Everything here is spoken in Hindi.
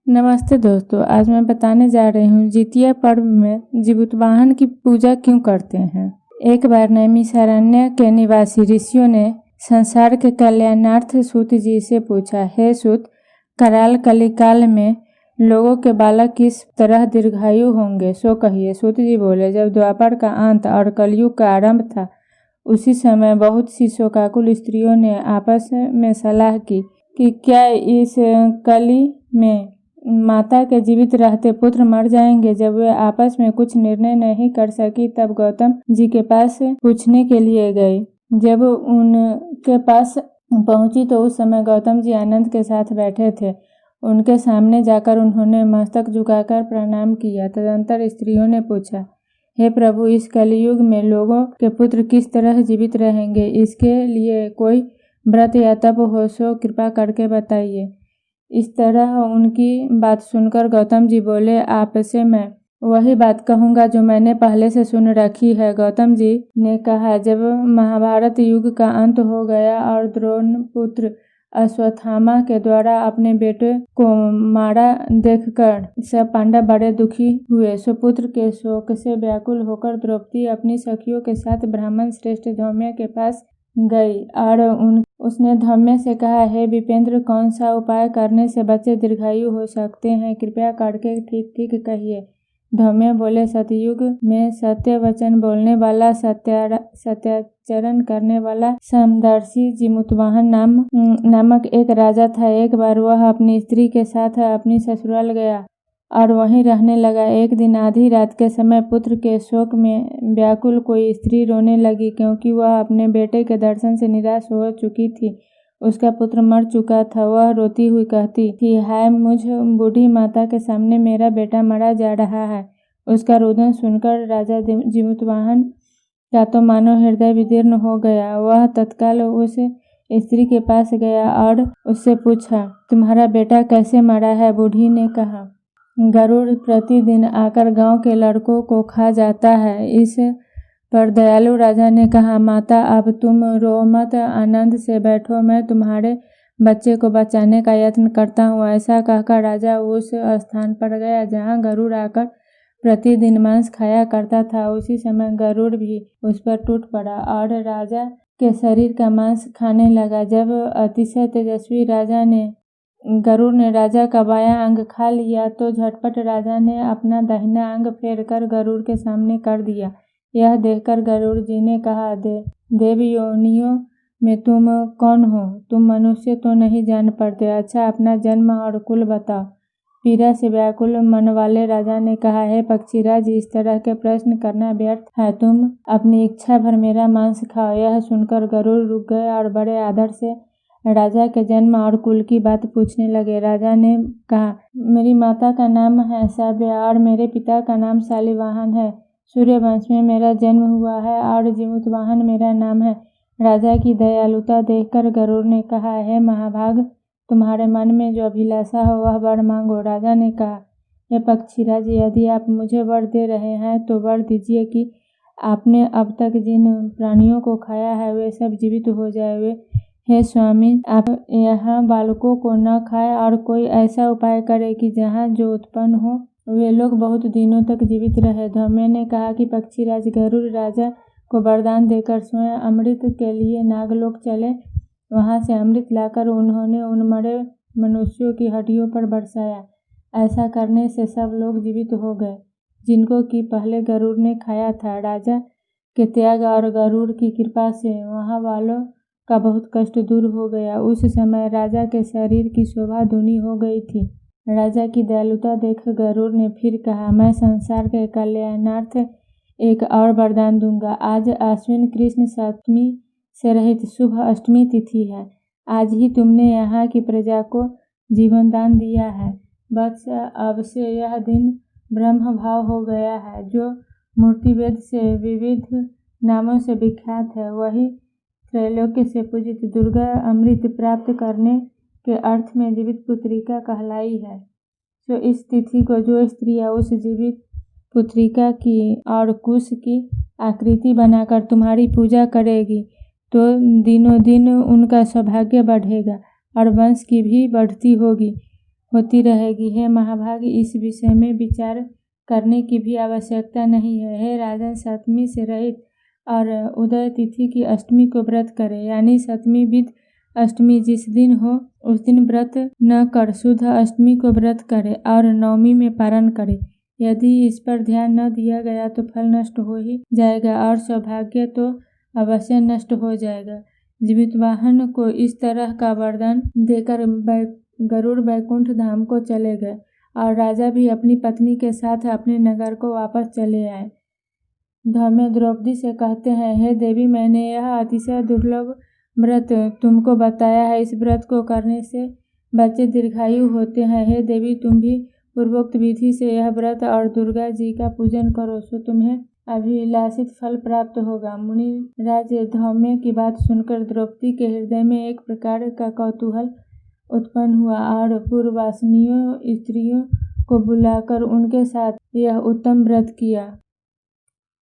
नमस्ते दोस्तों, आज मैं बताने जा रही हूँ जितिया पर्व में जीवुतवाहन की पूजा क्यों करते हैं। एक बार नैमिषारण्य के निवासी ऋषियों ने संसार के कल्याणार्थ सूत जी से पूछा, हे सूत, कराल कलिकाल में लोगों के बालक किस तरह दीर्घायु होंगे, सो कहिए। सूत जी बोले, जब द्वापर का अंत और कलयुग का आरंभ था, उसी समय बहुत सी शोकाकुल स्त्रियों ने आपस में सलाह की कि क्या इस कली में माता के जीवित रहते पुत्र मर जाएंगे। जब वे आपस में कुछ निर्णय नहीं कर सकी, तब गौतम जी के पास पूछने के लिए गई। जब उनके पास पहुंची तो उस समय गौतम जी आनंद के साथ बैठे थे। उनके सामने जाकर उन्होंने मस्तक झुकाकर प्रणाम किया। तदंतर स्त्रियों ने पूछा, हे प्रभु, इस कलयुग में लोगों के पुत्र किस तरह जीवित रहेंगे, इसके लिए कोई व्रत या तप हो सो कृपा करके बताइए। इस तरह उनकी बात सुनकर गौतम जी बोले, आपसे मैं वही बात कहूँगा जो मैंने पहले से सुन रखी है। गौतम जी ने कहा, जब महाभारत युग का अंत हो गया और द्रोण पुत्र अश्वत्थामा के द्वारा अपने बेटे को मारा देखकर सब पांडव बड़े दुखी हुए, सो पुत्र के शोक से व्याकुल होकर द्रौपदी अपनी सखियों के साथ ब्राह्मण श्रेष्ठ धौम्य के पास गई और उसने धौम्य से कहा, हे विपेंद्र, कौन सा उपाय करने से बच्चे दीर्घायु हो सकते हैं, कृपया करके ठीक ठीक कहिए। धौम्य बोले, सतयुग में सत्य वचन बोलने वाला, सत्याचरण करने वाला समदर्शी जीमूतवाहन नामक एक राजा था। एक बार वह अपनी स्त्री के साथ अपनी ससुराल गया और वहीं रहने लगा। एक दिन आधी रात के समय पुत्र के शोक में व्याकुल कोई स्त्री रोने लगी, क्योंकि वह अपने बेटे के दर्शन से निराश हो चुकी थी। उसका पुत्र मर चुका था। वह रोती हुई कहती थी, हाय मुझ बूढ़ी माता के सामने मेरा बेटा मारा जा रहा है। उसका रुदन सुनकर राजा जीमूतवाहन का तो मानो हृदय विदीर्ण हो गया। वह तत्काल उस स्त्री के पास गया और उससे पूछा, तुम्हारा बेटा कैसे मरा है। बूढ़ी ने कहा, गरुड़ प्रतिदिन आकर गांव के लड़कों को खा जाता है। इस पर दयालु राजा ने कहा, माता, अब तुम रो मत, आनंद से बैठो, मैं तुम्हारे बच्चे को बचाने का यत्न करता हूँ। ऐसा कहकर राजा उस स्थान पर गया जहाँ गरुड़ आकर प्रतिदिन मांस खाया करता था। उसी समय गरुड़ भी उस पर टूट पड़ा और राजा के शरीर का मांस खाने लगा। जब अतिशय तेजस्वी गरुड़ ने राजा का बायां अंग खा लिया तो झटपट राजा ने अपना दाहिना अंग फेरकर गरुड़ के सामने कर दिया। यह देखकर गरुड़ जी ने कहा, देव योनियों में तुम कौन हो? तुम मनुष्य तो नहीं जान पड़ते। अच्छा, अपना जन्म और कुल बताओ। पीड़ा से व्याकुल मन वाले राजा ने कहा, हे पक्षीराज, इस तरह के प्रश्न करना व्यर्थ है। तुम अपनी इच्छा भर मेरा मांस खाओ। यह सुनकर गरुड़ रुक गए और बड़े आदर से राजा के जन्म और कुल की बात पूछने लगे। राजा ने कहा, मेरी माता का नाम है साव्य और मेरे पिता का नाम शालिवाहन है। सूर्यवंश में मेरा जन्म हुआ है और जीमूतवाहन मेरा नाम है। राजा की दयालुता देखकर गरुड़ ने कहा, हे महाभाग, तुम्हारे मन में जो अभिलाषा हो वह वर मांगो। राजा ने कहा, हे पक्षीराज, यदि आप मुझे वर दे रहे हैं तो वर दीजिए कि आपने अब तक जिन प्राणियों को खाया है वे सब जीवित हो जाए। हे स्वामी, आप यहाँ बालकों को न खाए और कोई ऐसा उपाय करे कि जहाँ जो उत्पन्न हो वे लोग बहुत दिनों तक जीवित रहे। धौम्य ने कहा कि पक्षीराज, गरुड़ राजा को वरदान देकर स्वयं अमृत के लिए नागलोक चले। वहाँ से अमृत लाकर उन्होंने उन मरे मनुष्यों की हड्डियों पर बरसाया। ऐसा करने से सब लोग जीवित हो गए जिनको कि पहले गरुड़ ने खाया था। राजा के त्याग और गरुड़ की कृपा से वहाँ वालों का बहुत कष्ट दूर हो गया। उस समय राजा के शरीर की शोभा दूनी हो गई थी। राजा की दयालुता देख गरुड़ ने फिर कहा, मैं संसार के कल्याणार्थ एक और वरदान दूंगा। आज आश्विन कृष्ण सप्तमी से रहित शुभ अष्टमी तिथि है। आज ही तुमने यहाँ की प्रजा को जीवन दान दिया है। बस अब से यह दिन ब्रह्म भाव हो गया है। जो मूर्ति वेद से विविध नामों से विख्यात है, वही त्रैलोक्य से पूजित दुर्गा अमृत प्राप्त करने के अर्थ में जीवित पुत्रिका कहलाई है। तो इस तिथि को जो स्त्रियां उस जीवित पुत्रिका की और कुश की आकृति बनाकर तुम्हारी पूजा करेगी तो दिनों दिन उनका सौभाग्य बढ़ेगा और वंश की भी बढ़ती होगी। होती रहेगी। हे महाभाग, इस विषय में विचार करने की भी आवश्यकता नहीं है। हे राजन, सप्तमी से रहित और उदय तिथि की अष्टमी को व्रत करे, यानी सप्तमी विद अष्टमी जिस दिन हो उस दिन व्रत न कर शुद्ध अष्टमी को व्रत करे और नवमी में पारण करे। यदि इस पर ध्यान न दिया गया तो फल नष्ट हो ही जाएगा और सौभाग्य तो अवश्य नष्ट हो जाएगा। जीवित वाहन को इस तरह का वरदान देकर गरुड़ वैकुंठ धाम को चले गए और राजा भी अपनी पत्नी के साथ अपने नगर को वापस चले आए। धर्मे द्रौपदी से कहते हैं, हे देवी, मैंने यह अतिशय दुर्लभ व्रत तुमको बताया है। इस व्रत को करने से बच्चे दीर्घायु होते हैं। हे देवी, तुम भी पूर्वोक्त विधि से यह व्रत और दुर्गा जी का पूजन करो, सो तुम्हें अभिलाषित फल प्राप्त होगा। मुनि राज धौम्य की बात सुनकर द्रौपदी के हृदय में एक प्रकार का कौतूहल उत्पन्न हुआ और पूर्ववासिनियों स्त्रियों को बुलाकर उनके साथ यह उत्तम व्रत किया।